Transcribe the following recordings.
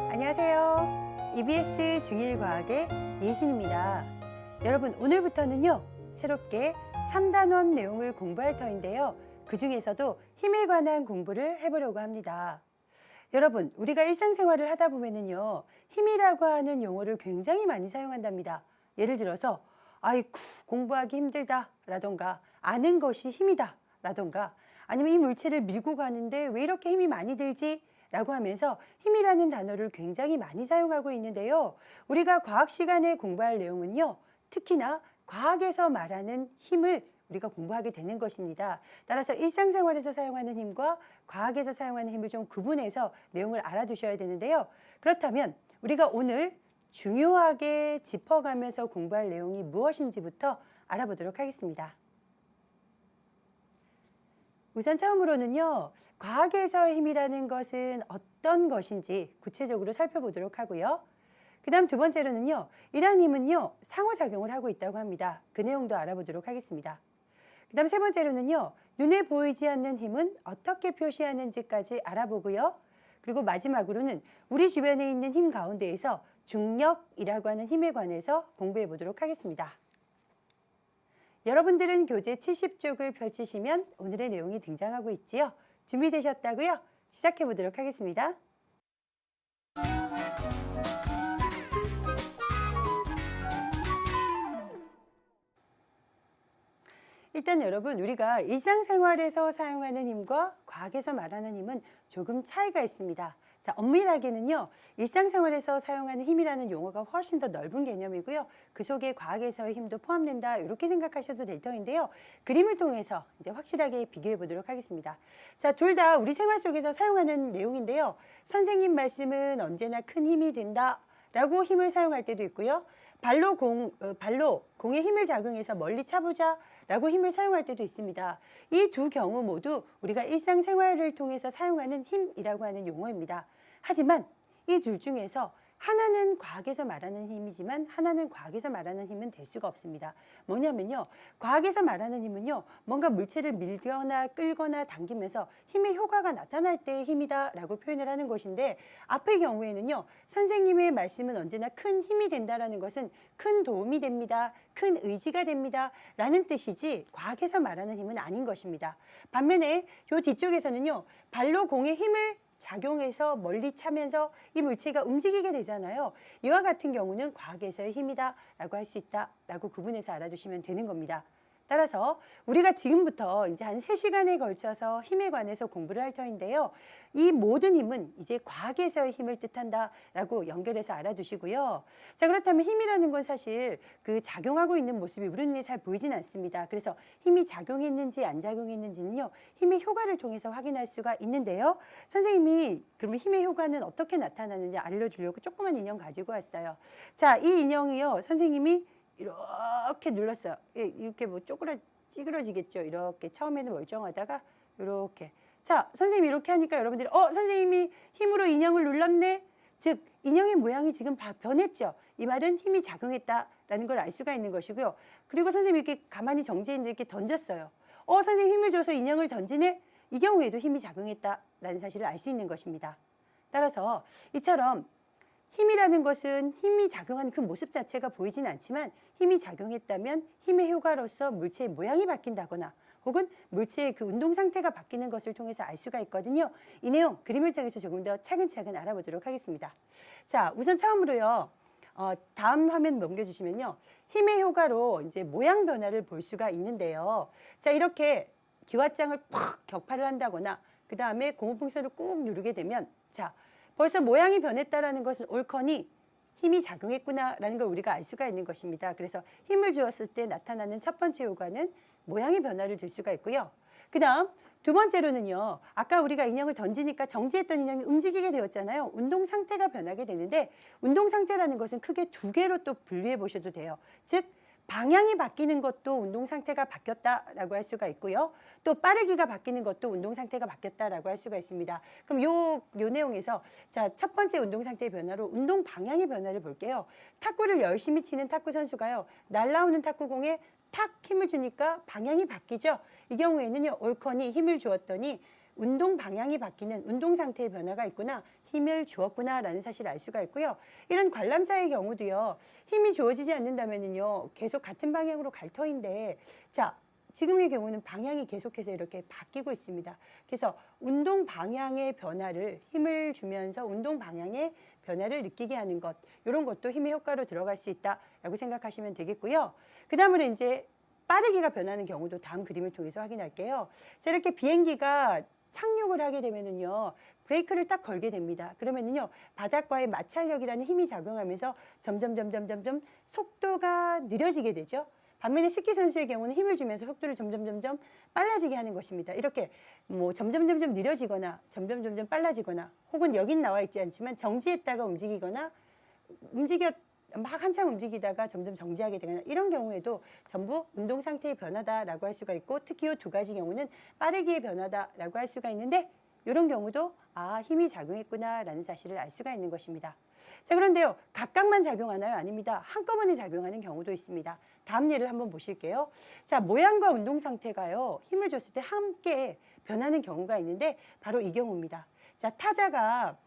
안녕하세요. EBS 중1과학의 예신입니다. 여러분, 오늘부터는요, 새롭게 3단원 내용을 공부할 터인데요. 그 중에서도 힘에 관한 공부를 해보려고 합니다. 여러분, 우리가 일상생활을 하다 보면은요, 힘이라고 하는 용어를 굉장히 많이 사용한답니다. 예를 들어서, 아이쿠, 공부하기 힘들다 라던가, 아는 것이 힘이다 라던가, 아니면 이 물체를 밀고 가는데 왜 이렇게 힘이 많이 들지? 라고 하면서 힘이라는 단어를 굉장히 많이 사용하고 있는데요. 우리가 과학 시간에 공부할 내용은요, 특히나 과학에서 말하는 힘을 우리가 공부하게 되는 것입니다. 따라서 일상생활에서 사용하는 힘과 과학에서 사용하는 힘을 좀 구분해서 내용을 알아두셔야 되는데요. 그렇다면 우리가 오늘 중요하게 짚어가면서 공부할 내용이 무엇인지부터 알아보도록 하겠습니다. 우선 처음으로는요, 과학에서의 힘이라는 것은 어떤 것인지 구체적으로 살펴보도록 하고요. 그 다음 두 번째로는요, 이러한 힘은요, 상호작용을 하고 있다고 합니다. 그 내용도 알아보도록 하겠습니다. 그 다음 세 번째로는요, 눈에 보이지 않는 힘은 어떻게 표시하는지까지 알아보고요. 그리고 마지막으로는 우리 주변에 있는 힘 가운데에서 중력이라고 하는 힘에 관해서 공부해 보도록 하겠습니다. 여러분들은 교재 70쪽을 펼치시면 오늘의 내용이 등장하고 있지요. 준비되셨다고요? 시작해 보도록 하겠습니다. 일단 여러분, 우리가 일상생활에서 사용하는 힘과 과학에서 말하는 힘은 조금 차이가 있습니다. 자, 엄밀하게는요, 일상생활에서 사용하는 힘이라는 용어가 훨씬 더 넓은 개념이고요. 그 속에 과학에서의 힘도 포함된다, 이렇게 생각하셔도 될 터인데요. 그림을 통해서 이제 확실하게 비교해 보도록 하겠습니다. 자, 둘 다 우리 생활 속에서 사용하는 내용인데요. 선생님 말씀은 언제나 큰 힘이 된다 라고 힘을 사용할 때도 있고요. 발로 공에 힘을 작용해서 멀리 차보자 라고 힘을 사용할 때도 있습니다. 이 두 경우 모두 우리가 일상생활을 통해서 사용하는 힘이라고 하는 용어입니다. 하지만 이 둘 중에서 하나는 과학에서 말하는 힘이지만 하나는 과학에서 말하는 힘은 될 수가 없습니다. 뭐냐면요, 과학에서 말하는 힘은요, 뭔가 물체를 밀거나 끌거나 당기면서 힘의 효과가 나타날 때의 힘이다 라고 표현을 하는 것인데, 앞의 경우에는요, 선생님의 말씀은 언제나 큰 힘이 된다라는 것은 큰 도움이 됩니다, 큰 의지가 됩니다 라는 뜻이지 과학에서 말하는 힘은 아닌 것입니다. 반면에 이 뒤쪽에서는요, 발로 공에 힘을 작용해서 멀리 차면서 이 물체가 움직이게 되잖아요. 이와 같은 경우는 과학에서의 힘이다 라고 할 수 있다 라고 구분해서 알아두시면 되는 겁니다. 따라서 우리가 지금부터 이제 한 3시간에 걸쳐서 힘에 관해서 공부를 할 터인데요. 이 모든 힘은 이제 과학에서의 힘을 뜻한다 라고 연결해서 알아두시고요. 자, 그렇다면 힘이라는 건 사실 그 작용하고 있는 모습이 우리 눈에 잘 보이진 않습니다. 그래서 힘이 작용했는지 안 작용했는지는요, 힘의 효과를 통해서 확인할 수가 있는데요. 선생님이 그러면 힘의 효과는 어떻게 나타나는지 알려주려고 조그만 인형 가지고 왔어요. 자, 이 인형이요, 선생님이 이렇게 눌렀어요. 이렇게 뭐 찌그러지겠죠. 이렇게 처음에는 멀쩡하다가 이렇게. 자, 선생님이 이렇게 하니까 여러분들이 선생님이 힘으로 인형을 눌렀네. 즉 인형의 모양이 지금 변했죠. 이 말은 힘이 작용했다라는 걸 알 수가 있는 것이고요. 그리고 선생님이 이렇게 가만히 정지해 있는데 이렇게 던졌어요. 선생님 힘을 줘서 인형을 던지네. 이 경우에도 힘이 작용했다라는 사실을 알 수 있는 것입니다. 따라서 이처럼 힘이라는 것은 힘이 작용하는 그 모습 자체가 보이진 않지만 힘이 작용했다면 힘의 효과로서 물체의 모양이 바뀐다거나 혹은 물체의 그 운동 상태가 바뀌는 것을 통해서 알 수가 있거든요. 이 내용 그림을 통해서 조금 더 차근차근 알아보도록 하겠습니다. 자, 우선 처음으로요. 다음 화면 넘겨주시면요. 힘의 효과로 이제 모양 변화를 볼 수가 있는데요. 자, 이렇게 기왓장을 팍 격파를 한다거나 그 다음에 고무풍선을 꾹 누르게 되면 자, 벌써 모양이 변했다라는 것은 옳거니 힘이 작용했구나라는 걸 우리가 알 수가 있는 것입니다. 그래서 힘을 주었을 때 나타나는 첫 번째 효과는 모양의 변화를 줄 수가 있고요. 그다음 두 번째로는요. 아까 우리가 인형을 던지니까 정지했던 인형이 움직이게 되었잖아요. 운동 상태가 변하게 되는데 운동 상태라는 것은 크게 두 개로 또 분류해 보셔도 돼요. 즉 방향이 바뀌는 것도 운동 상태가 바뀌었다라고 할 수가 있고요. 또 빠르기가 바뀌는 것도 운동 상태가 바뀌었다라고 할 수가 있습니다. 그럼 요 내용에서 자, 첫 번째 운동 상태의 변화로 운동 방향의 변화를 볼게요. 탁구를 열심히 치는 탁구 선수가요. 날아오는 탁구공에 탁 힘을 주니까 방향이 바뀌죠. 이 경우에는요. 옳거니 힘을 주었더니 운동 방향이 바뀌는 운동 상태의 변화가 있구나. 힘을 주었구나라는 사실을 알 수가 있고요. 이런 관람자의 경우도요. 힘이 주어지지 않는다면은요. 계속 같은 방향으로 갈 터인데 자, 지금의 경우는 방향이 계속해서 이렇게 바뀌고 있습니다. 그래서 운동 방향의 변화를 힘을 주면서 운동 방향의 변화를 느끼게 하는 것, 이런 것도 힘의 효과로 들어갈 수 있다라고 생각하시면 되겠고요. 그 다음으로 이제 빠르기가 변하는 경우도 다음 그림을 통해서 확인할게요. 자, 이렇게 비행기가 착륙을 하게 되면은요. 브레이크를 딱 걸게 됩니다. 그러면은요. 바닥과의 마찰력이라는 힘이 작용하면서 점점 속도가 느려지게 되죠. 반면에 스키 선수의 경우는 힘을 주면서 속도를 점점 빨라지게 하는 것입니다. 이렇게 뭐 점점 느려지거나 점점 빨라지거나 혹은 여긴 나와 있지 않지만 정지했다가 움직이거나 막 한참 움직이다가 점점 정지하게 되거나 이런 경우에도 전부 운동 상태의 변화다라고 할 수가 있고 특히 이 두 가지 경우는 빠르기의 변화다라고 할 수가 있는데 이런 경우도 아, 힘이 작용했구나라는 사실을 알 수가 있는 것입니다. 자, 그런데요. 각각만 작용하나요? 아닙니다. 한꺼번에 작용하는 경우도 있습니다. 다음 예를 한번 보실게요. 자, 모양과 운동 상태가요. 힘을 줬을 때 함께 변하는 경우가 있는데 바로 이 경우입니다. 자, 타자가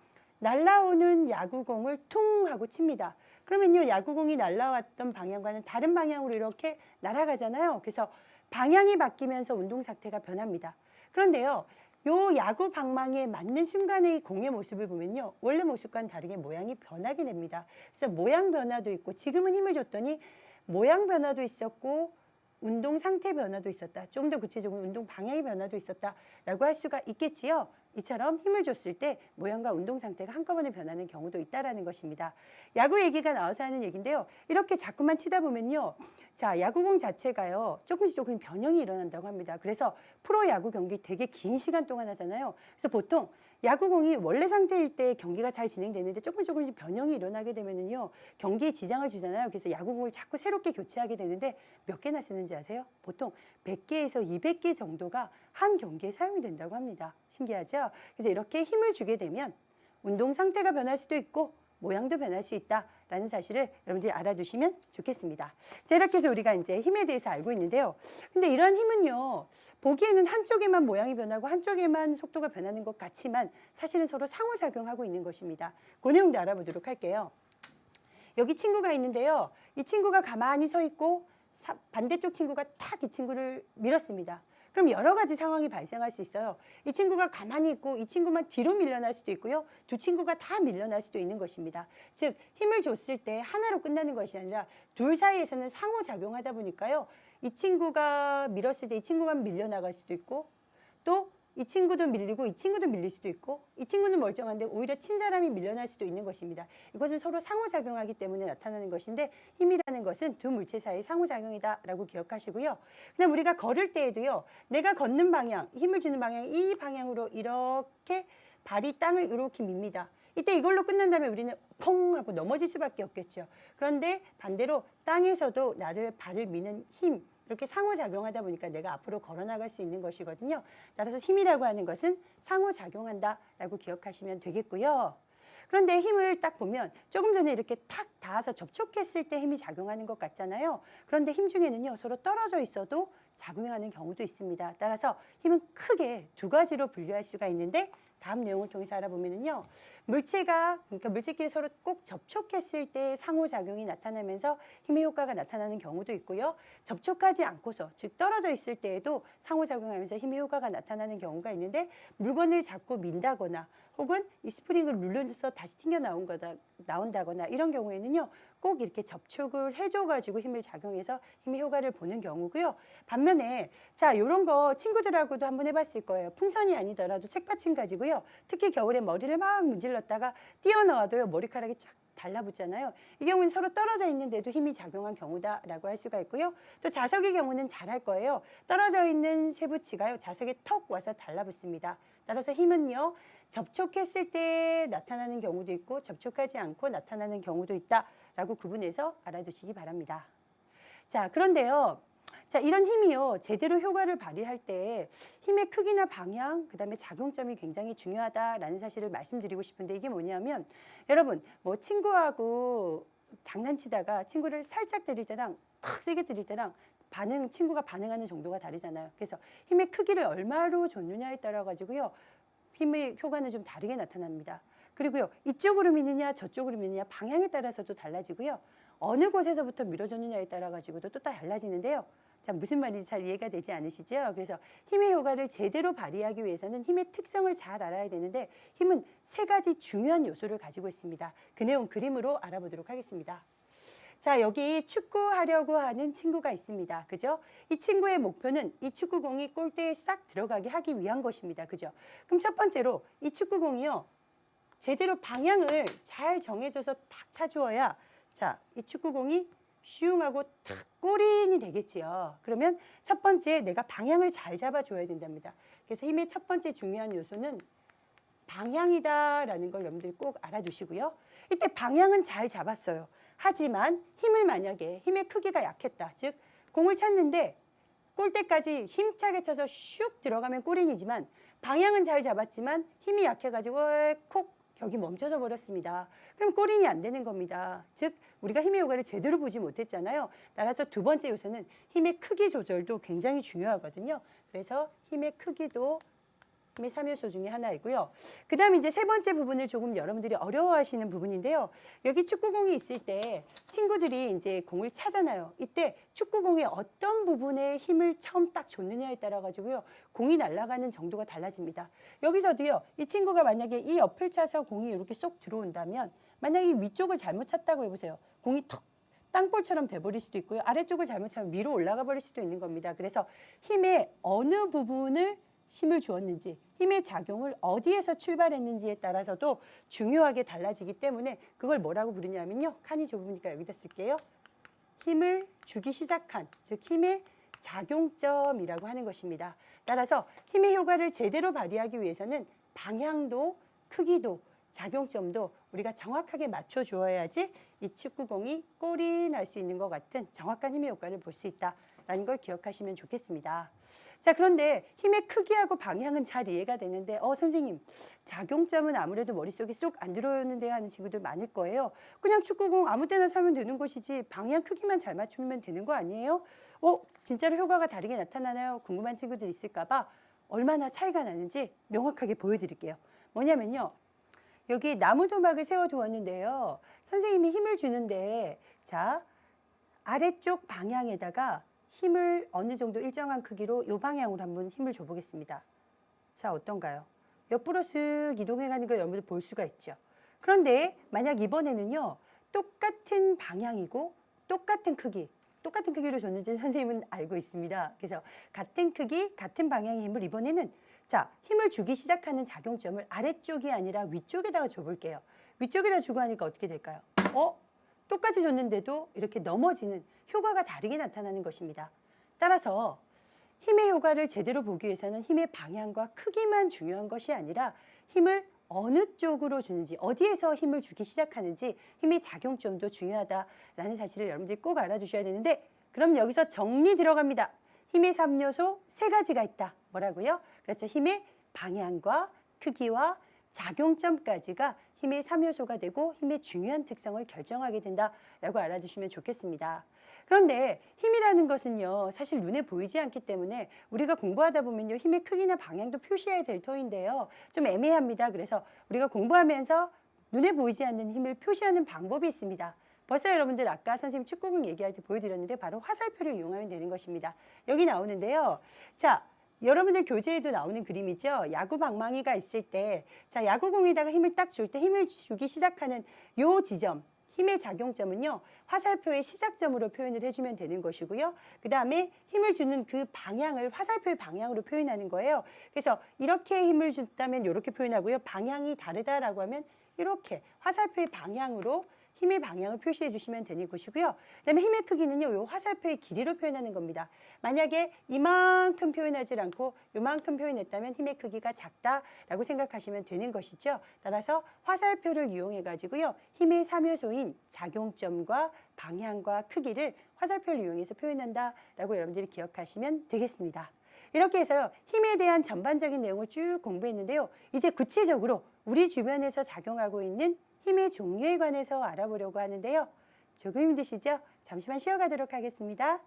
날아오는 야구공을 퉁 하고 칩니다. 그러면요. 야구공이 날아왔던 방향과는 다른 방향으로 이렇게 날아가잖아요. 그래서 방향이 바뀌면서 운동 상태가 변합니다. 그런데요. 요 야구 방망이에 맞는 순간의 공의 모습을 보면요. 원래 모습과는 다르게 모양이 변하게 됩니다. 그래서 모양 변화도 있고 지금은 힘을 줬더니 모양 변화도 있었고 운동 상태 변화도 있었다. 좀 더 구체적으로 운동 방향의 변화도 있었다라고 할 수가 있겠지요. 이처럼 힘을 줬을 때 모양과 운동 상태가 한꺼번에 변하는 경우도 있다라는 것입니다. 야구 얘기가 나와서 하는 얘기인데요. 이렇게 자꾸만 치다 보면요. 자, 야구공 자체가요. 조금 변형이 일어난다고 합니다. 그래서 프로 야구 경기 되게 긴 시간 동안 하잖아요. 그래서 보통 야구공이 원래 상태일 때 경기가 잘 진행되는데 조금씩 변형이 일어나게 되면은요. 경기에 지장을 주잖아요. 그래서 야구공을 자꾸 새롭게 교체하게 되는데 몇 개나 쓰는지 아세요? 보통 100개에서 200개 정도가 한 경기에 사용이 된다고 합니다. 신기하죠? 그래서 이렇게 힘을 주게 되면 운동 상태가 변할 수도 있고 모양도 변할 수 있다라는 사실을 여러분들이 알아두시면 좋겠습니다. 자, 이렇게 해서 우리가 이제 힘에 대해서 알고 있는데요. 근데 이런 힘은요, 보기에는 한쪽에만 모양이 변하고 한쪽에만 속도가 변하는 것 같지만 사실은 서로 상호작용하고 있는 것입니다. 그 내용도 알아보도록 할게요. 여기 친구가 있는데요. 이 친구가 가만히 서 있고 반대쪽 친구가 탁 이 친구를 밀었습니다. 그럼 여러 가지 상황이 발생할 수 있어요. 이 친구가 가만히 있고 이 친구만 뒤로 밀려날 수도 있고요. 두 친구가 다 밀려날 수도 있는 것입니다. 즉 힘을 줬을 때 하나로 끝나는 것이 아니라 둘 사이에서는 상호작용하다 보니까요. 이 친구가 밀었을 때 이 친구만 밀려나갈 수도 있고 또 이 친구도 밀리고 이 친구도 밀릴 수도 있고 이 친구는 멀쩡한데 오히려 친 사람이 밀려날 수도 있는 것입니다. 이것은 서로 상호작용하기 때문에 나타나는 것인데 힘이라는 것은 두 물체 사이의 상호작용이다라고 기억하시고요. 그다음 우리가 걸을 때에도요. 내가 걷는 방향, 힘을 주는 방향 이 방향으로 이렇게 발이 땅을 이렇게 밉니다. 이때 이걸로 끝난다면 우리는 펑 하고 넘어질 수밖에 없겠죠. 그런데 반대로 땅에서도 나를 발을 미는 힘 이렇게 상호작용하다 보니까 내가 앞으로 걸어나갈 수 있는 것이거든요. 따라서 힘이라고 하는 것은 상호작용한다라고 기억하시면 되겠고요. 그런데 힘을 딱 보면 조금 전에 이렇게 탁 닿아서 접촉했을 때 힘이 작용하는 것 같잖아요. 그런데 힘 중에는요. 서로 떨어져 있어도 작용하는 경우도 있습니다. 따라서 힘은 크게 두 가지로 분류할 수가 있는데 다음 내용을 통해서 알아보면요. 그러니까 물체끼리 서로 꼭 접촉했을 때 상호작용이 나타나면서 힘의 효과가 나타나는 경우도 있고요. 접촉하지 않고서, 즉 떨어져 있을 때에도 상호작용하면서 힘의 효과가 나타나는 경우가 있는데 물건을 잡고 민다거나 혹은 이 스프링을 눌러서 다시 튕겨 나온다거나 이런 경우에는요. 꼭 이렇게 접촉을 해줘가지고 힘을 작용해서 힘의 효과를 보는 경우고요. 반면에 자 이런 거 친구들하고도 한번 해봤을 거예요. 풍선이 아니더라도 책받침 가지고요. 특히 겨울에 머리를 막 문질렀다가 뛰어나와도요. 머리카락이 쫙 달라붙잖아요. 이 경우는 서로 떨어져 있는데도 힘이 작용한 경우다라고 할 수가 있고요. 또 자석의 경우는 잘 할 거예요. 떨어져 있는 쇠붙이가요, 자석에 턱 와서 달라붙습니다. 따라서 힘은요, 접촉했을 때 나타나는 경우도 있고 접촉하지 않고 나타나는 경우도 있다라고 구분해서 알아두시기 바랍니다. 자, 그런데요. 자, 이런 힘이요, 제대로 효과를 발휘할 때 힘의 크기나 방향, 그 다음에 작용점이 굉장히 중요하다라는 사실을 말씀드리고 싶은데, 이게 뭐냐면, 여러분, 뭐 친구하고 장난치다가 친구를 살짝 때릴 때랑 탁 세게 때릴 때랑 친구가 반응하는 정도가 다르잖아요. 그래서 힘의 크기를 얼마로 줬느냐에 따라 가지고요, 힘의 효과는 좀 다르게 나타납니다. 그리고요, 이쪽으로 미느냐 저쪽으로 미느냐 방향에 따라서도 달라지고요, 어느 곳에서부터 밀어줬느냐에 따라 가지고도 또 달라지는데요. 자, 무슨 말인지 잘 이해가 되지 않으시죠? 그래서 힘의 효과를 제대로 발휘하기 위해서는 힘의 특성을 잘 알아야 되는데, 힘은 3가지 중요한 요소를 가지고 있습니다. 그 내용 그림으로 알아보도록 하겠습니다. 자, 여기 축구하려고 하는 친구가 있습니다. 그죠? 이 친구의 목표는 이 축구공이 골대에 싹 들어가게 하기 위한 것입니다. 그죠? 그럼 첫 번째로 이 축구공이요, 제대로 방향을 잘 정해줘서 탁 차주어야, 자, 이 축구공이 슝하고 탁 골인이 되겠지요. 그러면 첫 번째, 내가 방향을 잘 잡아줘야 된답니다. 그래서 힘의 첫 번째 중요한 요소는 방향이다라는 걸 여러분들이 꼭 알아두시고요. 이때 방향은 잘 잡았어요. 하지만 힘을 만약에 힘의 크기가 약했다. 즉 공을 찼는데 골대까지 힘차게 차서 슉 들어가면 골인이지만, 방향은 잘 잡았지만 힘이 약해가지고 콕 여기 멈춰져 버렸습니다. 그럼 골인이 안 되는 겁니다. 즉 우리가 힘의 효과를 제대로 보지 못했잖아요. 따라서 두 번째 요소는 힘의 크기 조절도 굉장히 중요하거든요. 그래서 힘의 크기도 힘의 3요소 중에 하나이고요. 그 다음에 이제 세 번째 부분을 조금 여러분들이 어려워하시는 부분인데요. 여기 축구공이 있을 때 친구들이 이제 공을 차잖아요. 이때 축구공의 어떤 부분에 힘을 처음 딱 줬느냐에 따라 가지고요, 공이 날아가는 정도가 달라집니다. 여기서도요, 이 친구가 만약에 이 옆을 차서 공이 이렇게 쏙 들어온다면, 만약에 이 위쪽을 잘못 찼다고 해보세요. 공이 턱 땅볼처럼 돼버릴 수도 있고요, 아래쪽을 잘못 차면 위로 올라가 버릴 수도 있는 겁니다. 그래서 힘의 어느 부분을 힘을 주었는지, 힘의 작용을 어디에서 출발했는지에 따라서도 중요하게 달라지기 때문에 그걸 뭐라고 부르냐면요, 칸이 좁으니까 여기다 쓸게요. 힘을 주기 시작한, 즉 힘의 작용점이라고 하는 것입니다. 따라서 힘의 효과를 제대로 발휘하기 위해서는 방향도 크기도 작용점도 우리가 정확하게 맞춰 주어야지 이 축구공이 골이 날 수 있는 것 같은 정확한 힘의 효과를 볼 수 있다라는 걸 기억하시면 좋겠습니다. 자, 그런데 힘의 크기하고 방향은 잘 이해가 되는데, 선생님, 작용점은 아무래도 머릿속에 쏙 안 들어오는데 하는 친구들 많을 거예요. 그냥 축구공 아무 때나 사면 되는 것이지 방향 크기만 잘 맞추면 되는 거 아니에요? 진짜로 효과가 다르게 나타나나요? 궁금한 친구들 있을까 봐 얼마나 차이가 나는지 명확하게 보여드릴게요. 뭐냐면요, 여기 나무 도막을 세워두었는데요, 선생님이 힘을 주는데, 자, 아래쪽 방향에다가 힘을 어느 정도 일정한 크기로 이 방향으로 한번 힘을 줘보겠습니다. 자, 어떤가요? 옆으로 쓱 이동해가는 걸 여러분들 볼 수가 있죠. 그런데 만약 이번에는요, 똑같은 방향이고 똑같은 크기로 줬는지 선생님은 알고 있습니다. 그래서 같은 크기, 같은 방향의 힘을 이번에는, 자, 힘을 주기 시작하는 작용점을 아래쪽이 아니라 위쪽에다가 줘볼게요. 위쪽에다 주고 하니까 어떻게 될까요? 똑같이 줬는데도 이렇게 넘어지는 효과가 다르게 나타나는 것입니다. 따라서 힘의 효과를 제대로 보기 위해서는 힘의 방향과 크기만 중요한 것이 아니라 힘을 어느 쪽으로 주는지, 어디에서 힘을 주기 시작하는지 힘의 작용점도 중요하다라는 사실을 여러분들이 꼭 알아두셔야 되는데, 그럼 여기서 정리 들어갑니다. 힘의 3요소 3가지가 있다. 뭐라고요? 그렇죠. 힘의 방향과 크기와 작용점까지가 힘의 3요소가 되고 힘의 중요한 특성을 결정하게 된다라고 알아두시면 좋겠습니다. 그런데 힘이라는 것은요, 사실 눈에 보이지 않기 때문에 우리가 공부하다 보면요, 힘의 크기나 방향도 표시해야 될 터인데요, 좀 애매합니다. 그래서 우리가 공부하면서 눈에 보이지 않는 힘을 표시하는 방법이 있습니다. 벌써 여러분들 아까 선생님 축구공 얘기할 때 보여드렸는데, 바로 화살표를 이용하면 되는 것입니다. 여기 나오는데요. 자, 여러분들 교재에도 나오는 그림이죠. 야구 방망이가 있을 때, 자, 야구공에다가 힘을 딱 줄 때 힘을 주기 시작하는 요 지점, 힘의 작용점은요, 화살표의 시작점으로 표현을 해주면 되는 것이고요. 그 다음에 힘을 주는 그 방향을 화살표의 방향으로 표현하는 거예요. 그래서 이렇게 힘을 줬다면 이렇게 표현하고요. 방향이 다르다라고 하면 이렇게 화살표의 방향으로 힘의 방향을 표시해 주시면 되는 것이고요. 그다음에 힘의 크기는요, 요 화살표의 길이로 표현하는 겁니다. 만약에 이만큼 표현하지 않고 요만큼 표현했다면 힘의 크기가 작다라고 생각하시면 되는 것이죠. 따라서 화살표를 이용해 가지고요, 힘의 3요소인 작용점과 방향과 크기를 화살표를 이용해서 표현한다라고 여러분들이 기억하시면 되겠습니다. 이렇게 해서요, 힘에 대한 전반적인 내용을 쭉 공부했는데요. 이제 구체적으로 우리 주변에서 작용하고 있는 힘의 종류에 관해서 알아보려고 하는데요. 조금 힘드시죠? 잠시만 쉬어가도록 하겠습니다.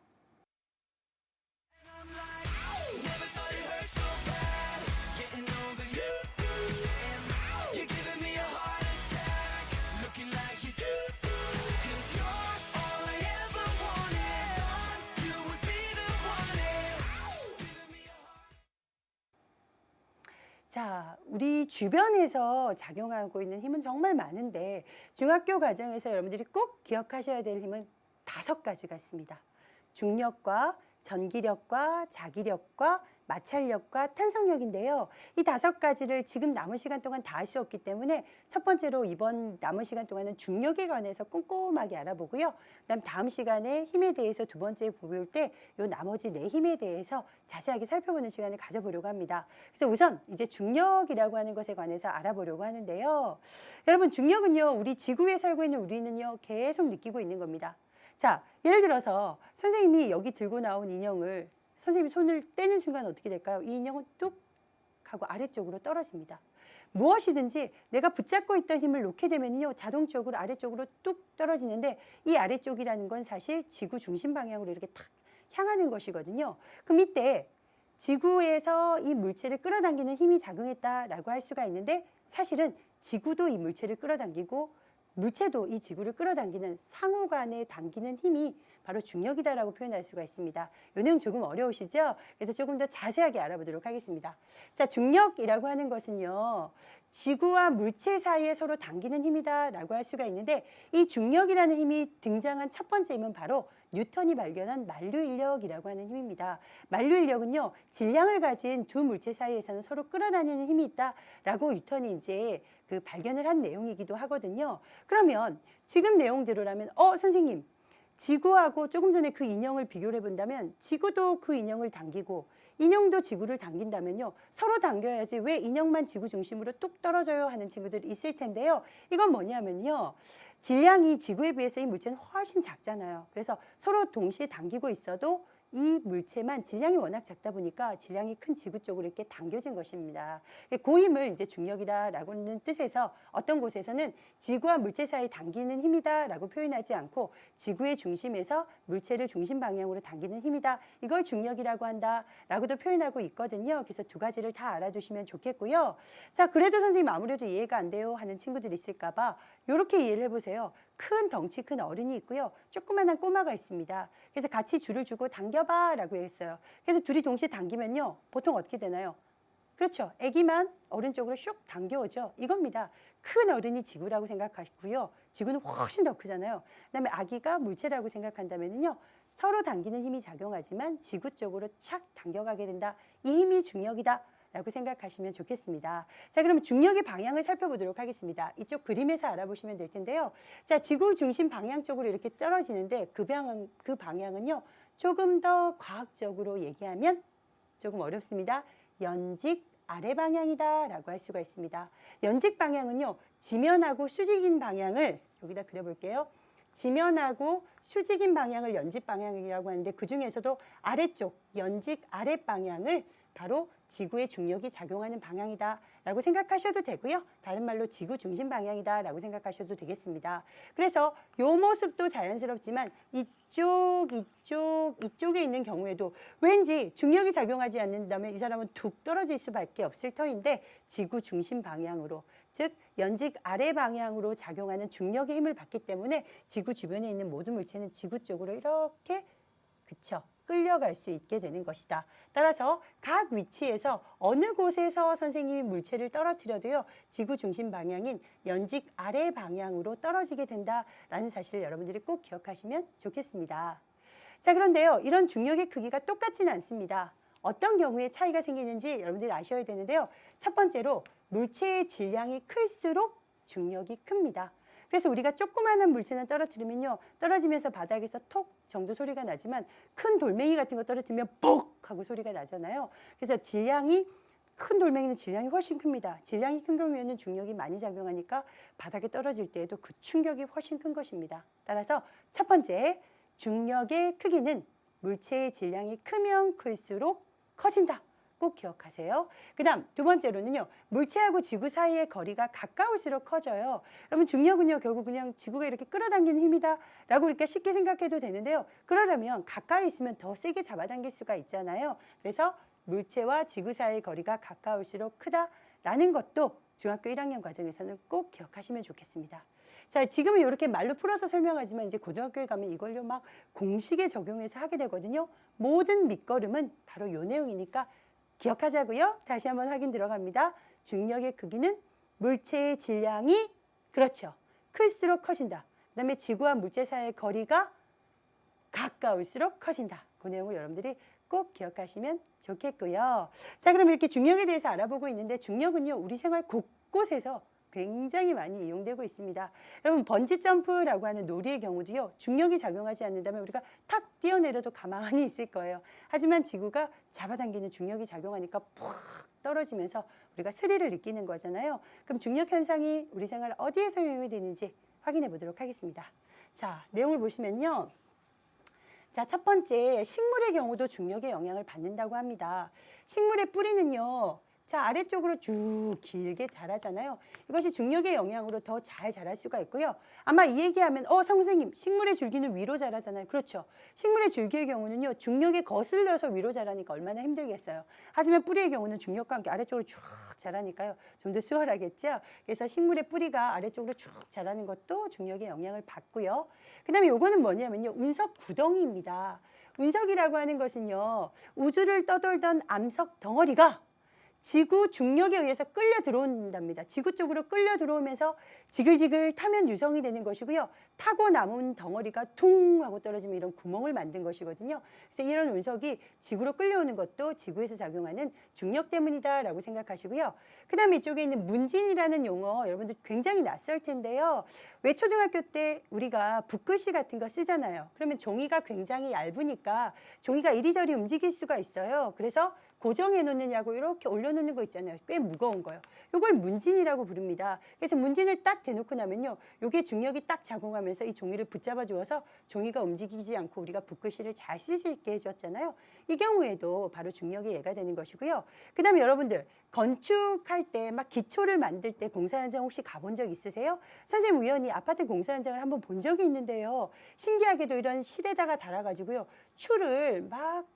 자, 우리 주변에서 작용하고 있는 힘은 정말 많은데 중학교 과정에서 여러분들이 꼭 기억하셔야 될 힘은 5가지가 있습니다. 중력과 전기력과 자기력과 마찰력과 탄성력인데요. 이 5가지를 지금 남은 시간 동안 다 할 수 없기 때문에 첫 번째로 이번 남은 시간 동안은 중력에 관해서 꼼꼼하게 알아보고요. 그다음 다음 시간에 힘에 대해서 두 번째 볼 때 요 나머지 4힘에 대해서 자세하게 살펴보는 시간을 가져보려고 합니다. 그래서 우선 이제 중력이라고 하는 것에 관해서 알아보려고 하는데요. 여러분, 중력은요, 우리 지구에 살고 있는 우리는요, 계속 느끼고 있는 겁니다. 자, 예를 들어서 선생님이 여기 들고 나온 인형을 선생님이 손을 떼는 순간 어떻게 될까요? 이 인형은 뚝 하고 아래쪽으로 떨어집니다. 무엇이든지 내가 붙잡고 있던 힘을 놓게 되면요, 자동적으로 아래쪽으로 뚝 떨어지는데 이 아래쪽이라는 건 사실 지구 중심 방향으로 이렇게 탁 향하는 것이거든요. 그럼 이때 지구에서 이 물체를 끌어당기는 힘이 작용했다라고 할 수가 있는데 사실은 지구도 이 물체를 끌어당기고 물체도 이 지구를 끌어당기는 상호 간에 당기는 힘이 바로 중력이다라고 표현할 수가 있습니다. 이 내용 조금 어려우시죠? 그래서 조금 더 자세하게 알아보도록 하겠습니다. 자, 중력이라고 하는 것은요, 지구와 물체 사이에 서로 당기는 힘이다라고 할 수가 있는데 이 중력이라는 힘이 등장한 첫 번째 힘은 바로 뉴턴이 발견한 만류인력이라고 하는 힘입니다. 만류인력은요, 질량을 가진 두 물체 사이에서는 서로 끌어다니는 힘이 있다라고 뉴턴이 이제 그 발견을 한 내용이기도 하거든요. 그러면 지금 내용대로라면 선생님, 지구하고 조금 전에 그 인형을 비교를 해본다면 지구도 그 인형을 당기고 인형도 지구를 당긴다면요, 서로 당겨야지 왜 인형만 지구 중심으로 뚝 떨어져요 하는 친구들이 있을 텐데요. 이건 뭐냐면요, 질량이 지구에 비해서 이 물체는 훨씬 작잖아요. 그래서 서로 동시에 당기고 있어도 이 물체만 질량이 워낙 작다 보니까 질량이 큰 지구 쪽으로 이렇게 당겨진 것입니다. 그 힘을 이제 중력이라고는 뜻에서 어떤 곳에서는 지구와 물체 사이 당기는 힘이다라고 표현하지 않고 지구의 중심에서 물체를 중심 방향으로 당기는 힘이다, 이걸 중력이라고 한다라고도 표현하고 있거든요. 그래서 2가지를 다 알아두시면 좋겠고요. 자, 그래도 선생님 아무래도 이해가 안 돼요 하는 친구들이 있을까 봐 이렇게 이해를 해보세요. 큰 덩치 큰 어른이 있고요, 조그만한 꼬마가 있습니다. 그래서 같이 줄을 주고 당겨봐 라고 했어요. 그래서 둘이 동시에 당기면요, 보통 어떻게 되나요? 그렇죠, 아기만 어른 쪽으로 슉 당겨오죠. 이겁니다. 큰 어른이 지구라고 생각하시고요, 지구는 훨씬 더 크잖아요. 그다음에 아기가 물체라고 생각한다면요, 서로 당기는 힘이 작용하지만 지구 쪽으로 착 당겨가게 된다, 이 힘이 중력이다 라고 생각하시면 좋겠습니다. 자, 그럼 중력의 방향을 살펴보도록 하겠습니다. 이쪽 그림에서 알아보시면 될 텐데요. 자, 지구 중심 방향 쪽으로 이렇게 떨어지는데 그 방향은요, 조금 더 과학적으로 얘기하면 조금 어렵습니다. 연직 아래 방향이다 라고 할 수가 있습니다. 연직 방향은요, 지면하고 수직인 방향을 여기다 그려볼게요. 지면하고 수직인 방향을 연직 방향이라고 하는데 그 중에서도 아래쪽 연직 아래 방향을 바로 지구의 중력이 작용하는 방향이다 라고 생각하셔도 되고요. 다른 말로 지구 중심 방향이다 라고 생각하셔도 되겠습니다. 그래서 이 모습도 자연스럽지만 이쪽에 있는 경우에도 왠지 중력이 작용하지 않는다면 이 사람은 툭 떨어질 수밖에 없을 터인데 지구 중심 방향으로, 즉 연직 아래 방향으로 작용하는 중력의 힘을 받기 때문에 지구 주변에 있는 모든 물체는 지구 쪽으로 이렇게 끌려갈 수 있게 되는 것이다. 따라서 각 위치에서 어느 곳에서 선생님이 물체를 떨어뜨려도요, 지구 중심 방향인 연직 아래 방향으로 떨어지게 된다라는 사실을 여러분들이 꼭 기억하시면 좋겠습니다. 자, 그런데요, 이런 중력의 크기가 똑같지는 않습니다. 어떤 경우에 차이가 생기는지 여러분들이 아셔야 되는데요. 첫 번째로 물체의 질량이 클수록 중력이 큽니다. 그래서 우리가 조그마한 물체는 떨어뜨리면요. 떨어지면서 바닥에서 톡 정도 소리가 나지만 큰 돌멩이 같은 거 떨어뜨리면 복 하고 소리가 나잖아요. 그래서 질량이 큰 돌멩이는 질량이 훨씬 큽니다. 질량이 큰 경우에는 중력이 많이 작용하니까 바닥에 떨어질 때에도 그 충격이 훨씬 큰 것입니다. 따라서 첫 번째, 중력의 크기는 물체의 질량이 크면 클수록 커진다. 꼭 기억하세요. 그 다음 두 번째로는요. 물체하고 지구 사이의 거리가 가까울수록 커져요. 그러면 중력은요. 결국 그냥 지구가 이렇게 끌어당기는 힘이다 라고 우리가 쉽게 생각해도 되는데요. 그러려면 가까이 있으면 더 세게 잡아당길 수가 있잖아요. 그래서 물체와 지구 사이의 거리가 가까울수록 크다라는 것도 중학교 1학년 과정에서는 꼭 기억하시면 좋겠습니다. 자, 지금은 이렇게 말로 풀어서 설명하지만 이제 고등학교에 가면 이걸요 막 공식에 적용해서 하게 되거든요. 모든 밑거름은 바로 이 내용이니까 기억하자고요. 다시 한번 확인 들어갑니다. 중력의 크기는 물체의 질량이 그렇죠. 클수록 커진다. 그다음에 지구와 물체 사이의 거리가 가까울수록 커진다. 그 내용을 여러분들이 꼭 기억하시면 좋겠고요. 자, 그럼 이렇게 중력에 대해서 알아보고 있는데 중력은요. 우리 생활 곳곳에서 굉장히 많이 이용되고 있습니다. 여러분 번지 점프라고 하는 놀이의 경우도요. 중력이 작용하지 않는다면 우리가 탁 뛰어내려도 가만히 있을 거예요. 하지만 지구가 잡아당기는 중력이 작용하니까 푹 떨어지면서 우리가 스릴을 느끼는 거잖아요. 그럼 중력 현상이 우리 생활 어디에서 영향이 되는지 확인해 보도록 하겠습니다. 자, 내용을 보시면요. 자, 첫 번째, 식물의 경우도 중력의 영향을 받는다고 합니다. 식물의 뿌리는요. 자, 아래쪽으로 쭉 길게 자라잖아요. 이것이 중력의 영향으로 더 잘 자랄 수가 있고요. 아마 이 얘기하면 선생님, 식물의 줄기는 위로 자라잖아요. 그렇죠. 식물의 줄기의 경우는요. 중력에 거슬려서 위로 자라니까 얼마나 힘들겠어요. 하지만 뿌리의 경우는 중력과 함께 아래쪽으로 쭉 자라니까요. 좀 더 수월하겠죠. 그래서 식물의 뿌리가 아래쪽으로 쭉 자라는 것도 중력의 영향을 받고요. 그 다음에 요거는 뭐냐면요. 운석 구덩이입니다. 운석이라고 하는 것은요. 우주를 떠돌던 암석 덩어리가 지구 중력에 의해서 끌려 들어온답니다. 지구 쪽으로 끌려 들어오면서 지글지글 타면 유성이 되는 것이고요. 타고 남은 덩어리가 퉁 하고 떨어지면 이런 구멍을 만든 것이거든요. 그래서 이런 운석이 지구로 끌려오는 것도 지구에서 작용하는 중력 때문이다라고 생각하시고요. 그 다음에 이쪽에 있는 문진이라는 용어 여러분들 굉장히 낯설 텐데요. 왜 초등학교 때 우리가 붓글씨 같은 거 쓰잖아요. 그러면 종이가 굉장히 얇으니까 종이가 이리저리 움직일 수가 있어요. 그래서 고정해 놓느냐고 이렇게 올려놓는 거 있잖아요. 꽤 무거운 거요. 이걸 문진이라고 부릅니다. 그래서 문진을 딱 대놓고 나면요. 이게 중력이 딱 작용하면서 이 종이를 붙잡아 주어서 종이가 움직이지 않고 우리가 붓글씨를 잘 쓸 수 있게 해줬잖아요. 이 경우에도 바로 중력의 예가 되는 것이고요. 그 다음에 여러분들 건축할 때 막 기초를 만들 때 공사 현장 혹시 가본 적 있으세요? 선생님 우연히 아파트 공사 현장을 한번 본 적이 있는데요. 신기하게도 이런 실에다가 달아가지고요. 추를 막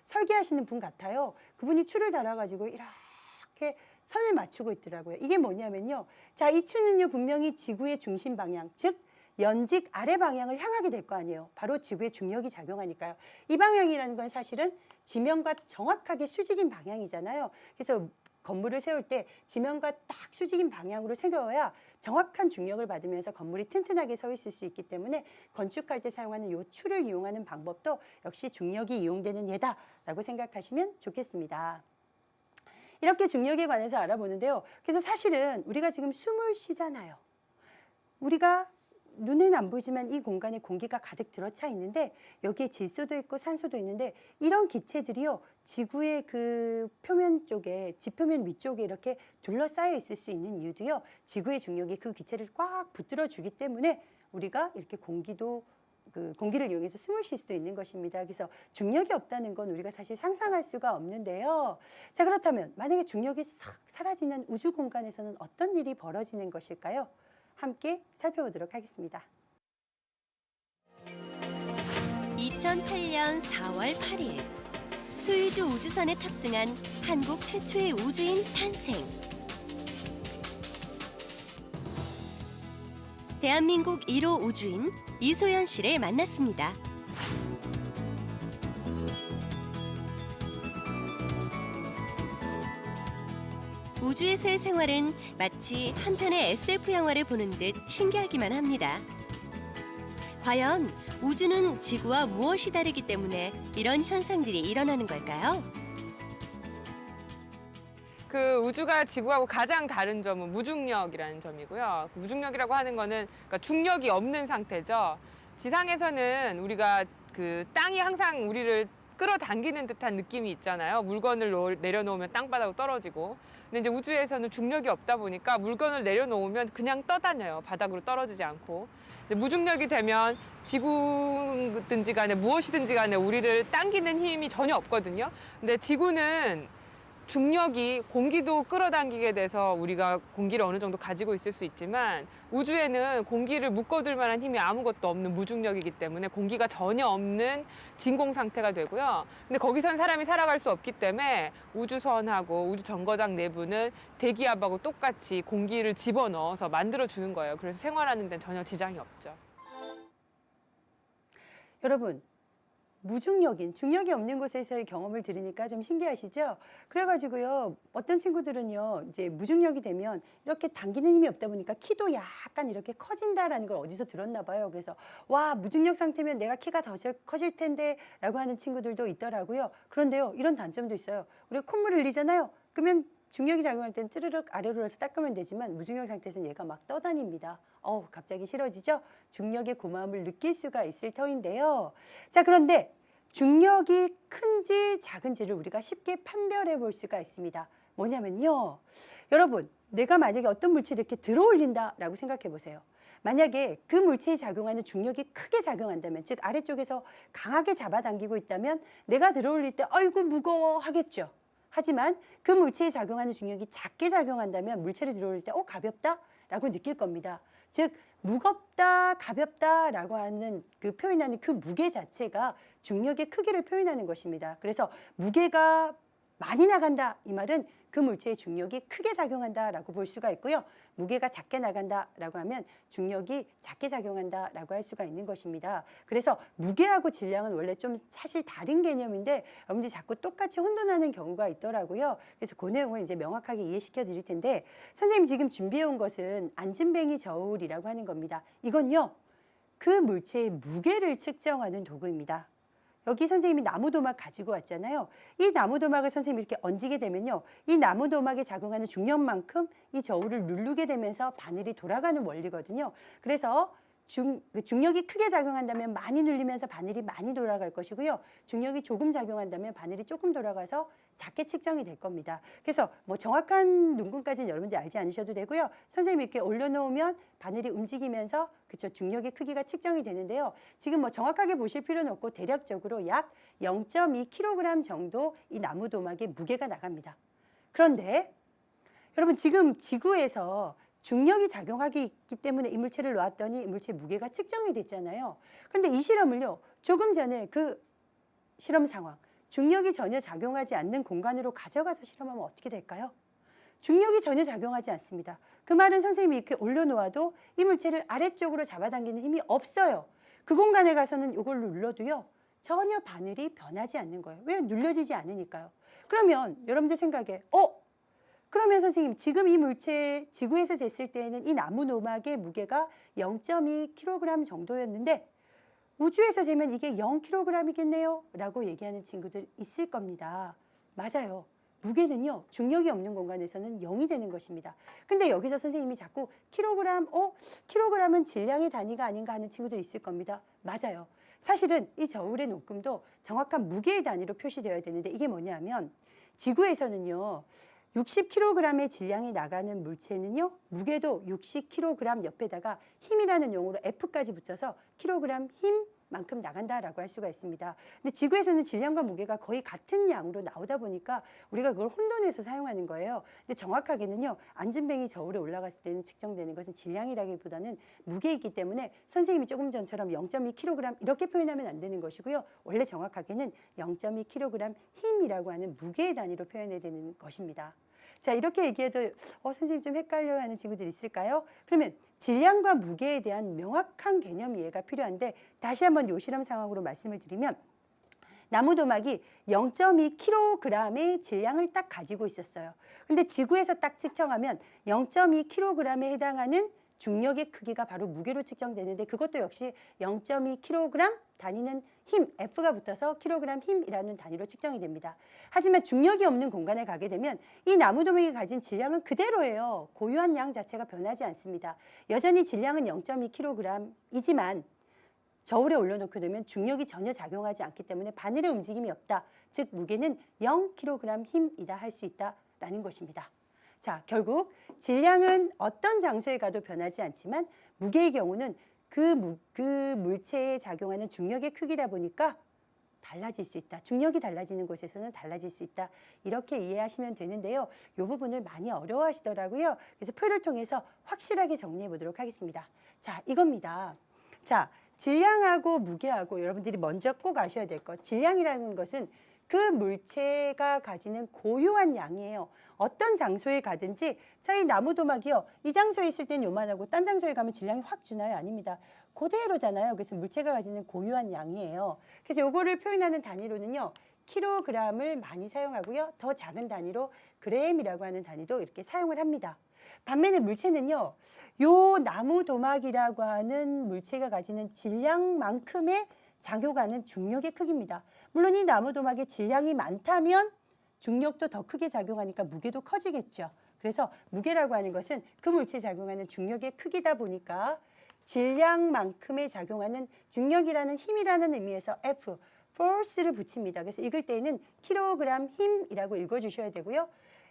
설계하시는 분 같아요. 그분이 추를 달아가지고 이렇게 선을 맞추고 있더라고요. 이게 뭐냐면요. 자, 이 추는요 분명히 지구의 중심 방향, 즉 연직 아래 방향을 향하게 될 거 아니에요. 바로 지구의 중력이 작용하니까요. 이 방향이라는 건 사실은 지면과 정확하게 수직인 방향이잖아요. 그래서 건물을 세울 때 지면과 딱 수직인 방향으로 세워야 정확한 중력을 받으면서 건물이 튼튼하게 서 있을 수 있기 때문에 건축할 때 사용하는 요 추를 이용하는 방법도 역시 중력이 이용되는 예다라고 생각하시면 좋겠습니다. 이렇게 중력에 관해서 알아보는데요. 그래서 사실은 우리가 지금 숨을 쉬잖아요. 우리가 눈에는 안 보이지만 이 공간에 공기가 가득 들어차 있는데 여기에 질소도 있고 산소도 있는데 이런 기체들이요. 지구의 그 표면 쪽에, 지표면 위쪽에 이렇게 둘러싸여 있을 수 있는 이유도요. 지구의 중력이 그 기체를 꽉 붙들어 주기 때문에 우리가 이렇게 공기를 이용해서 숨을 쉴 수도 있는 것입니다. 그래서 중력이 없다는 건 우리가 사실 상상할 수가 없는데요. 자, 그렇다면 만약에 중력이 싹 사라지는 우주 공간에서는 어떤 일이 벌어지는 것일까요? 함께 살펴보도록 하겠습니다. 2008년 4월 8일 소유주 우주선에 탑승한 한국 최초의 우주인 탄생. 대한민국 1호 우주인 이소연 씨를 만났습니다. 우주에서의 생활은 마치 한 편의 SF 영화를 보는 듯 신기하기만 합니다. 과연 우주는 지구와 무엇이 다르기 때문에 이런 현상들이 일어나는 걸까요? 그 우주가 지구하고 가장 다른 점은 무중력이라는 점이고요. 그 무중력이라고 하는 거는 그러니까 중력이 없는 상태죠. 지상에서는 우리가 그 땅이 항상 우리를 끌어당기는 듯한 느낌이 있잖아요. 물건을 내려놓으면 땅바닥으로 떨어지고. 근데 이제 우주에서는 중력이 없다 보니까 물건을 내려놓으면 그냥 떠다녀요. 바닥으로 떨어지지 않고. 근데 무중력이 되면 지구든지 간에 무엇이든지 간에 우리를 당기는 힘이 전혀 없거든요. 근데 지구는 중력이 공기도 끌어당기게 돼서 우리가 공기를 어느 정도 가지고 있을 수 있지만 우주에는 공기를 묶어둘 만한 힘이 아무것도 없는 무중력이기 때문에 공기가 전혀 없는 진공 상태가 되고요. 근데 거기선 사람이 살아갈 수 없기 때문에 우주선하고 우주 정거장 내부는 대기압하고 똑같이 공기를 집어넣어서 만들어주는 거예요. 그래서 생활하는 데는 전혀 지장이 없죠. 여러분, 무중력인, 중력이 없는 곳에서의 경험을 들으니까 좀 신기하시죠? 그래가지고요, 어떤 친구들은요, 이제 무중력이 되면 이렇게 당기는 힘이 없다 보니까 키도 약간 이렇게 커진다라는 걸 어디서 들었나 봐요. 그래서, 와, 무중력 상태면 내가 키가 더 커질 텐데, 라고 하는 친구들도 있더라고요. 그런데요, 이런 단점도 있어요. 우리가 콧물을 흘리잖아요? 그러면 중력이 작용할 땐 찌르륵 아래로 해서 닦으면 되지만 무중력 상태에서는 얘가 막 떠다닙니다. 갑자기 싫어지죠? 중력의 고마움을 느낄 수가 있을 터인데요. 자, 그런데 중력이 큰지 작은지를 우리가 쉽게 판별해 볼 수가 있습니다. 뭐냐면요. 여러분, 내가 만약에 어떤 물질을 이렇게 들어올린다라고 생각해 보세요. 만약에 그 물체에 작용하는 중력이 크게 작용한다면, 즉 아래쪽에서 강하게 잡아당기고 있다면 내가 들어올릴 때 아이고 무거워 하겠죠. 하지만 그 물체에 작용하는 중력이 작게 작용한다면 물체를 들어올릴 때 가볍다? 라고 느낄 겁니다. 즉 무겁다, 가볍다 라고 하는 그 표현하는 그 무게 자체가 중력의 크기를 표현하는 것입니다. 그래서 무게가 많이 나간다 이 말은 그 물체의 중력이 크게 작용한다라고 볼 수가 있고요. 무게가 작게 나간다라고 하면 중력이 작게 작용한다라고 할 수가 있는 것입니다. 그래서 무게하고 질량은 원래 좀 사실 다른 개념인데 여러분들이 자꾸 똑같이 혼돈하는 경우가 있더라고요. 그래서 그 내용을 이제 명확하게 이해시켜 드릴 텐데 선생님이 지금 준비해 온 것은 안진뱅이 저울이라고 하는 겁니다. 이건요. 그 물체의 무게를 측정하는 도구입니다. 여기 선생님이 나무도막 가지고 왔잖아요. 이 나무도막을 선생님이 이렇게 얹게 되면요. 이 나무도막에 작용하는 중력만큼 이 저울을 누르게 되면서 바늘이 돌아가는 원리거든요. 그래서 중력이 크게 작용한다면 많이 눌리면서 바늘이 많이 돌아갈 것이고요. 중력이 조금 작용한다면 바늘이 조금 돌아가서 작게 측정이 될 겁니다. 그래서 뭐 정확한 눈금까지는 여러분들이 알지 않으셔도 되고요. 선생님이 이렇게 올려놓으면 바늘이 움직이면서 그쵸 중력의 크기가 측정이 되는데요. 지금 뭐 정확하게 보실 필요는 없고 대략적으로 약 0.2kg 정도 이 나무도막의 무게가 나갑니다. 그런데 여러분 지금 지구에서 중력이 작용하기 있기 때문에 이 물체를 놓았더니 이 물체의 무게가 측정이 됐잖아요. 그런데 이 실험을요. 조금 전에 그 실험 상황, 중력이 전혀 작용하지 않는 공간으로 가져가서 실험하면 어떻게 될까요? 중력이 전혀 작용하지 않습니다. 그 말은 선생님이 이렇게 올려놓아도 이 물체를 아래쪽으로 잡아당기는 힘이 없어요. 그 공간에 가서는 이걸 눌러도요. 전혀 바늘이 변하지 않는 거예요. 왜? 눌려지지 않으니까요. 그러면 여러분들 생각에 그러면 선생님 지금 이 물체 지구에서 쟀을 때에는 이 나무노막의 무게가 0.2kg 정도였는데 우주에서 재면 이게 0kg이겠네요 라고 얘기하는 친구들 있을 겁니다. 맞아요. 무게는요 중력이 없는 공간에서는 0이 되는 것입니다. 근데 여기서 선생님이 자꾸 킬로그램, 킬로그램은 질량의 단위가 아닌가 하는 친구들 있을 겁니다. 맞아요. 사실은 이 저울의 녹음도 정확한 무게의 단위로 표시되어야 되는데 이게 뭐냐면 지구에서는요 60kg의 질량이 나가는 물체는요 무게도 60kg 옆에다가 힘이라는 용어로 F까지 붙여서 킬로그램 힘만큼 나간다라고 할 수가 있습니다. 근데 지구에서는 질량과 무게가 거의 같은 양으로 나오다 보니까 우리가 그걸 혼돈해서 사용하는 거예요. 근데 정확하게는요 안진뱅이 저울에 올라갔을 때는 측정되는 것은 질량이라기보다는 무게이기 때문에 선생님이 조금 전처럼 0.2kg 이렇게 표현하면 안 되는 것이고요. 원래 정확하게는 0.2kg 힘이라고 하는 무게의 단위로 표현해야 되는 것입니다. 자 이렇게 얘기해도 선생님 좀 헷갈려 하는 친구들 있을까요? 그러면 질량과 무게에 대한 명확한 개념 이해가 필요한데 다시 한번 요 실험 상황으로 말씀을 드리면 나무도막이 0.2kg의 질량을 딱 가지고 있었어요. 근데 지구에서 딱 측정하면 0.2kg에 해당하는 중력의 크기가 바로 무게로 측정되는데 그것도 역시 0.2kg 단위는 힘, F가 붙어서 킬로그램 힘이라는 단위로 측정이 됩니다. 하지만 중력이 없는 공간에 가게 되면 이 나무도막이 가진 질량은 그대로예요. 고유한 양 자체가 변하지 않습니다. 여전히 질량은 0.2kg이지만 저울에 올려놓게 되면 중력이 전혀 작용하지 않기 때문에 바늘의 움직임이 없다. 즉 무게는 0kg 힘이다 할 수 있다라는 것입니다. 자, 결국 질량은 어떤 장소에 가도 변하지 않지만 무게의 경우는 그 물체에 작용하는 중력의 크기다 보니까 달라질 수 있다. 중력이 달라지는 곳에서는 달라질 수 있다. 이렇게 이해하시면 되는데요. 이 부분을 많이 어려워하시더라고요. 그래서 표를 통해서 확실하게 정리해 보도록 하겠습니다. 자, 이겁니다. 자, 질량하고 무게하고 여러분들이 먼저 꼭 아셔야 될 것. 질량이라는 것은 그 물체가 가지는 고유한 양이에요. 어떤 장소에 가든지 자, 이 나무도막이요. 이 장소에 있을 땐 요만하고 딴 장소에 가면 질량이 확 주나요? 아닙니다. 그대로잖아요. 그래서 물체가 가지는 고유한 양이에요. 그래서 요거를 표현하는 단위로는요. 킬로그램을 많이 사용하고요. 더 작은 단위로 그램이라고 하는 단위도 이렇게 사용을 합니다. 반면에 물체는요. 요 나무도막이라고 하는 물체가 가지는 질량만큼의 작용하는 중력의 크기입니다. 물론 이 나무도막의 질량이 많다면 중력도 더 크게 작용하니까 무게도 커지겠죠. 그래서 무게라고 하는 것은 그 물체에 작용하는 중력의 크기다 보니까 질량만큼의 작용하는 중력이라는 힘이라는 의미에서 F, force를 붙입니다. 그래서 읽을 때에는 킬로그램 힘이라고 읽어주셔야 되고요.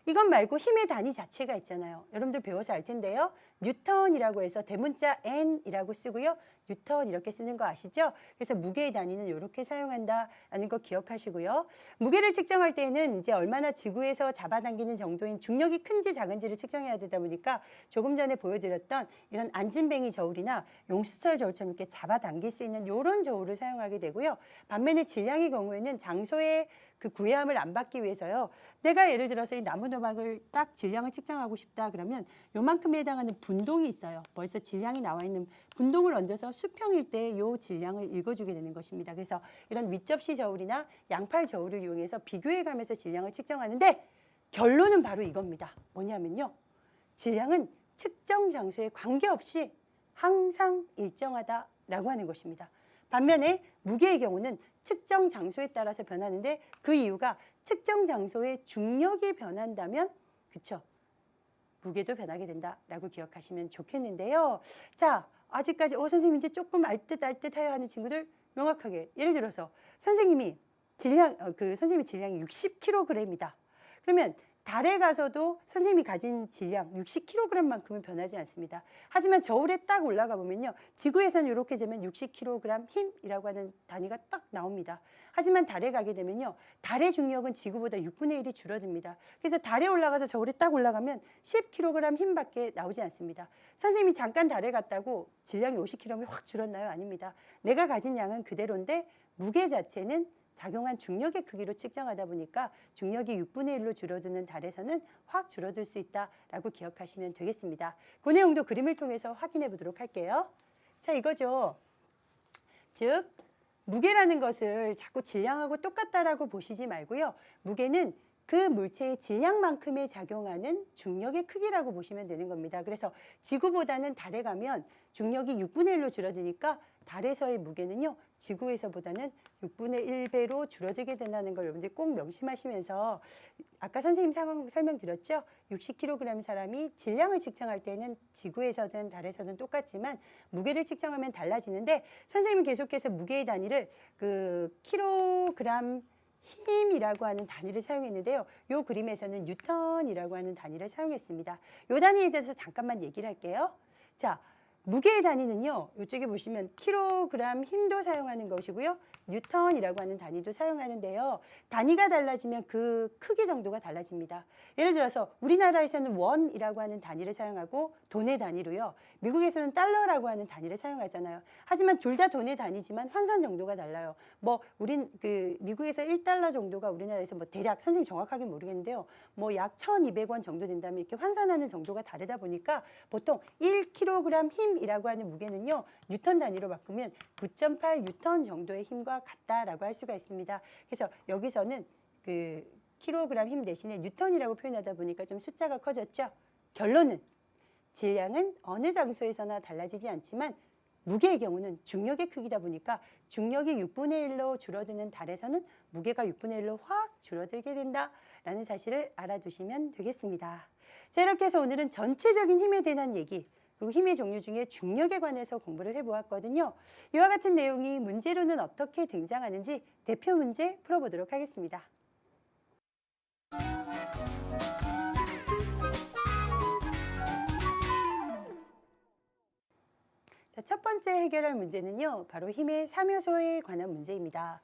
이것 말고 힘의 단위 자체가 있잖아요. 여러분들 배워서 알 텐데요. 뉴턴이라고 해서 대문자 N이라고 쓰고요. 뉴턴 이렇게 쓰는 거 아시죠? 그래서 무게의 단위는 이렇게 사용한다라는 거 기억하시고요. 무게를 측정할 때는 이제 얼마나 지구에서 잡아당기는 정도인 중력이 큰지 작은지를 측정해야 되다 보니까 조금 전에 보여드렸던 이런 안진뱅이 저울이나 용수철 저울처럼 이렇게 잡아당길 수 있는 이런 저울을 사용하게 되고요. 반면에 질량의 경우에는 장소의 그 구애함을 안 받기 위해서요. 내가 예를 들어서 이 나무도막을 딱 질량을 측정하고 싶다 그러면 요만큼에 해당하는 분동이 있어요. 벌써 질량이 나와 있는 분동을 얹어서 수평일 때 이 질량을 읽어주게 되는 것입니다. 그래서 이런 윗접시 저울이나 양팔 저울을 이용해서 비교해가면서 질량을 측정하는데 결론은 바로 이겁니다. 뭐냐면요. 질량은 측정 장소에 관계없이 항상 일정하다라고 하는 것입니다. 반면에 무게의 경우는 측정 장소에 따라서 변하는데 그 이유가 측정 장소의 중력이 변한다면 그쵸? 무게도 변하게 된다라고 기억하시면 좋겠는데요. 자, 아직까지 선생님 이제 조금 알듯해야 하는 친구들 명확하게 예를 들어서 선생님이 선생님의 질량이 60kg이다. 그러면 달에 가서도 선생님이 가진 질량 60kg만큼은 변하지 않습니다. 하지만 저울에 딱 올라가 보면요. 지구에서는 이렇게 재면 60kg 힘이라고 하는 단위가 딱 나옵니다. 하지만 달에 가게 되면요. 달의 중력은 지구보다 6분의 1이 줄어듭니다. 그래서 달에 올라가서 저울에 딱 올라가면 10kg 힘밖에 나오지 않습니다. 선생님이 잠깐 달에 갔다고 질량이 50kg이 확 줄었나요? 아닙니다. 내가 가진 양은 그대로인데 무게 자체는 작용한 중력의 크기로 측정하다 보니까 중력이 6분의 1로 줄어드는 달에서는 확 줄어들 수 있다라고 기억하시면 되겠습니다. 그 내용도 그림을 통해서 확인해 보도록 할게요. 자, 이거죠. 즉 무게라는 것을 자꾸 질량하고 똑같다라고 보시지 말고요. 무게는 그 물체의 질량만큼에 작용하는 중력의 크기라고 보시면 되는 겁니다. 그래서 지구보다는 달에 가면 중력이 6분의 1로 줄어드니까 달에서의 무게는요. 지구에서보다는 6분의 1배로 줄어들게 된다는 걸 여러분들이 꼭 명심하시면서 아까 선생님 설명드렸죠. 60kg 사람이 질량을 측정할 때는 지구에서든 달에서든 똑같지만 무게를 측정하면 달라지는데 선생님은 계속해서 무게의 단위를 그 킬로그램 힘이라고 하는 단위를 사용했는데요. 이 그림에서는 뉴턴이라고 하는 단위를 사용했습니다. 이 단위에 대해서 잠깐만 얘기를 할게요. 자, 무게의 단위는요. 이쪽에 보시면 킬로그램 힘도 사용하는 것이고요. 뉴턴이라고 하는 단위도 사용하는데요. 단위가 달라지면 그 크기 정도가 달라집니다. 예를 들어서 우리나라에서는 원이라고 하는 단위를 사용하고 돈의 단위로요. 미국에서는 달러라고 하는 단위를 사용하잖아요. 하지만 둘 다 돈의 단위지만 환산 정도가 달라요. 뭐 미국에서 1달러 정도가 우리나라에서 뭐 대략 선생님 정확하게 모르겠는데요. 뭐 약 1,200원 정도 된다면 이렇게 환산하는 정도가 다르다 보니까 보통 1kg 힘이라고 하는 무게는요. 뉴턴 단위로 바꾸면 9.8 뉴턴 정도의 힘과 같다라고 할 수가 있습니다. 그래서 여기서는 그 킬로그램 힘 대신에 뉴턴이라고 표현하다 보니까 좀 숫자가 커졌죠. 결론은 질량은 어느 장소에서나 달라지지 않지만 무게의 경우는 중력의 크기다 보니까 중력이 6분의 1로 줄어드는 달에서는 무게가 6분의 1로 확 줄어들게 된다라는 사실을 알아두시면 되겠습니다. 자, 이렇게 해서 오늘은 전체적인 힘에 대한 얘기, 그리고 힘의 종류 중에 중력에 관해서 공부를 해보았거든요. 이와 같은 내용이 문제로는 어떻게 등장하는지 대표 문제 풀어보도록 하겠습니다. 자, 첫 번째 해결할 문제는요, 바로 힘의 3요소에 관한 문제입니다.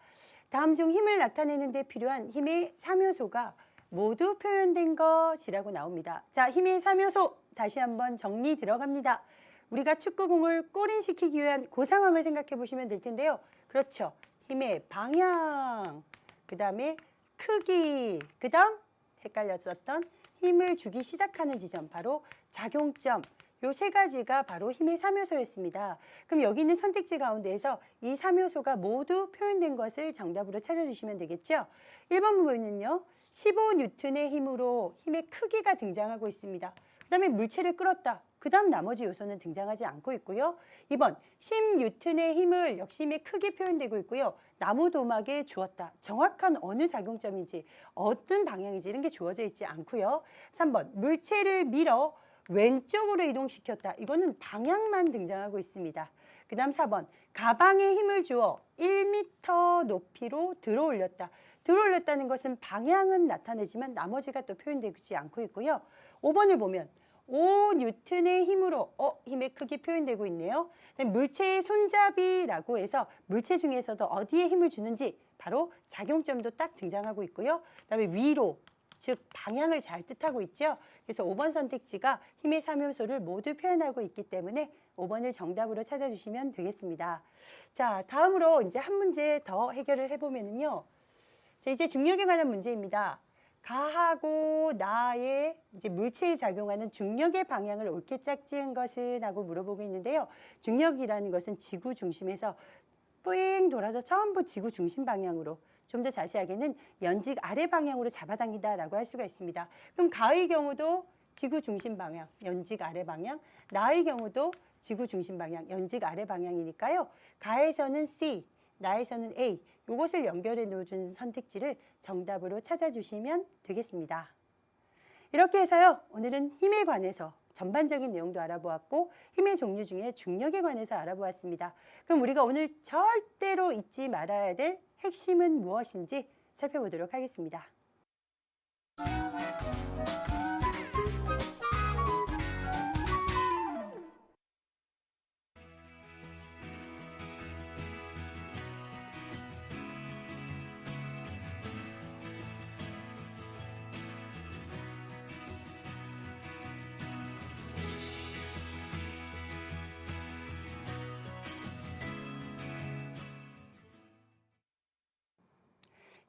다음 중 힘을 나타내는 데 필요한 힘의 3요소가 모두 표현된 것이라고 나옵니다. 자, 힘의 3요소 다시 한번 정리 들어갑니다. 우리가 축구공을 골인시키기 위한 그 상황을 생각해 보시면 될 텐데요. 그렇죠. 힘의 방향, 그 다음에 크기, 그 다음 헷갈렸었던 힘을 주기 시작하는 지점, 바로 작용점. 요 세 가지가 바로 힘의 3요소였습니다. 그럼 여기 있는 선택지 가운데에서 이 3요소가 모두 표현된 것을 정답으로 찾아주시면 되겠죠. 1번 부분은요. 15N의 힘으로 힘의 크기가 등장하고 있습니다. 그 다음에 물체를 끌었다. 그 다음 나머지 요소는 등장하지 않고 있고요. 2번 10N의 힘을 역시 힘의 크기 표현되고 있고요. 나무 도막에 주었다. 정확한 어느 작용점인지 어떤 방향인지 이런 게 주어져 있지 않고요. 3번 물체를 밀어 왼쪽으로 이동시켰다. 이거는 방향만 등장하고 있습니다. 그 다음 4번 가방에 힘을 주어 1m 높이로 들어 올렸다. 들어 올렸다는 것은 방향은 나타내지만 나머지가 또 표현되지 않고 있고요. 5번을 보면 5N의 힘으로 힘의 크기 표현되고 있네요. 물체의 손잡이라고 해서 물체 중에서도 어디에 힘을 주는지 바로 작용점도 딱 등장하고 있고요. 그다음에 위로, 즉 방향을 잘 뜻하고 있죠. 그래서 5번 선택지가 힘의 3요소를 모두 표현하고 있기 때문에 5번을 정답으로 찾아주시면 되겠습니다. 자, 다음으로 이제 한 문제 더 해결을 해보면은요. 자, 이제 중력에 관한 문제입니다. 가하고 나의 이제 물체에 작용하는 중력의 방향을 옳게 짝지은 것은 하고 물어보고 있는데요. 중력이라는 것은 지구 중심에서 뺑 돌아서 전부 지구 중심 방향으로, 좀 더 자세하게는 연직 아래 방향으로 잡아당긴다라고 할 수가 있습니다. 그럼 가의 경우도 지구 중심 방향, 연직 아래 방향, 나의 경우도 지구 중심 방향, 연직 아래 방향이니까요. 가에서는 C, 나에서는 A, 이것을 연결해 놓은 선택지를 정답으로 찾아주시면 되겠습니다. 이렇게 해서요, 오늘은 힘에 관해서 전반적인 내용도 알아보았고 힘의 종류 중에 중력에 관해서 알아보았습니다. 그럼 우리가 오늘 절대로 잊지 말아야 될 핵심은 무엇인지 살펴보도록 하겠습니다.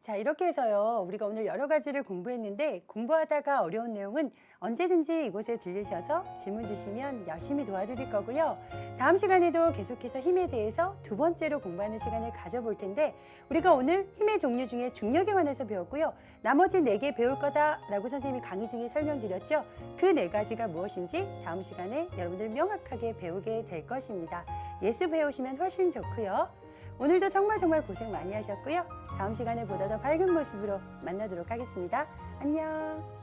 자, 이렇게 해서요, 우리가 오늘 여러 가지를 공부했는데 공부하다가 어려운 내용은 언제든지 이곳에 들르셔서 질문 주시면 열심히 도와드릴 거고요. 다음 시간에도 계속해서 힘에 대해서 두 번째로 공부하는 시간을 가져볼 텐데 우리가 오늘 힘의 종류 중에 중력에 관해서 배웠고요. 나머지 4개 배울 거다라고 선생님이 강의 중에 설명드렸죠. 그 4가지가 무엇인지 다음 시간에 여러분들 명확하게 배우게 될 것입니다. 예습 배우시면 훨씬 좋고요. 오늘도 정말 고생 많이 하셨고요. 다음 시간에 보다 더 밝은 모습으로 만나도록 하겠습니다. 안녕.